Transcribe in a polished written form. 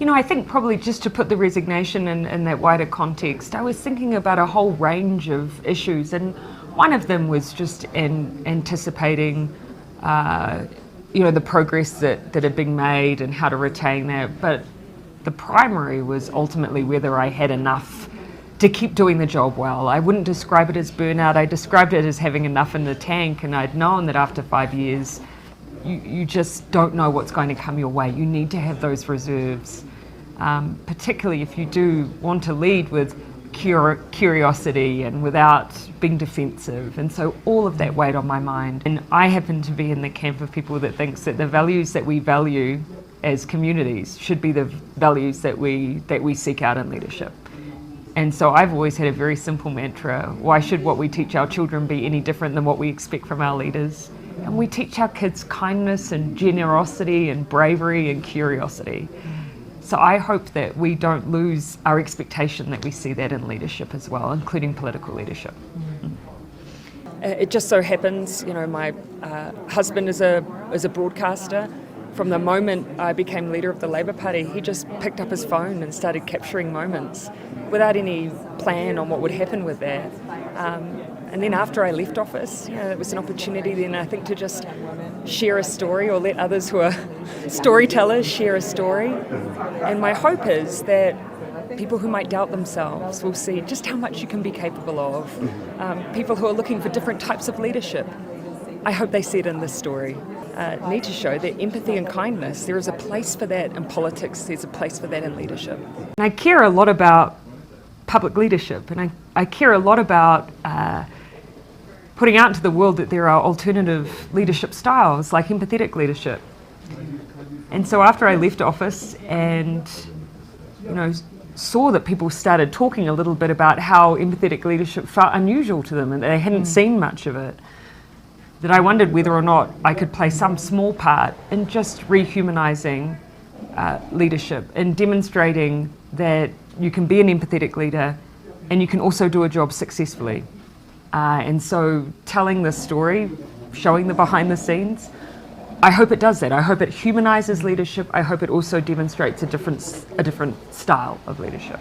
I think probably just to put the resignation in that wider context, I was thinking about a whole range of issues, and one of them was just anticipating, the progress that had been made and how to retain that. But the primary was ultimately whether I had enough to keep doing the job well. I wouldn't describe it as burnout. I described it as having enough in the tank, and I'd known that after 5 years, you just don't know what's going to come your way. You need to have those reserves, particularly if you do want to lead with curiosity and without being defensive. And so all of that weighed on my mind. And I happen to be in the camp of people that thinks that the values that we value as communities should be the values that we seek out in leadership. And so I've always had a very simple mantra: why should what we teach our children be any different than what we expect from our leaders? And we teach our kids kindness and generosity and bravery and curiosity. So I hope that we don't lose our expectation that we see that in leadership as well, including political leadership. It just so happens, my husband is a broadcaster. From the moment I became leader of the Labour Party, he just picked up his phone and started capturing moments without any plan on what would happen with that. And then after I left office, it was an opportunity then, I think, to just share a story or let others who are storytellers share a story. And my hope is that people who might doubt themselves will see just how much you can be capable of. People who are looking for different types of leadership, I hope they see it in this story. Need to show that empathy and kindness, there is a place for that in politics, there's a place for that in leadership. I care a lot about public leadership, and I care a lot about putting out into the world that there are alternative leadership styles, like empathetic leadership. And so after I left office and saw that people started talking a little bit about how empathetic leadership felt unusual to them and they hadn't seen much of it, that I wondered whether or not I could play some small part in just rehumanizing leadership and demonstrating that you can be an empathetic leader and you can also do a job successfully. And so telling this story, showing the behind the scenes, I hope it does that. I hope it humanizes leadership. I hope it also demonstrates a different style of leadership.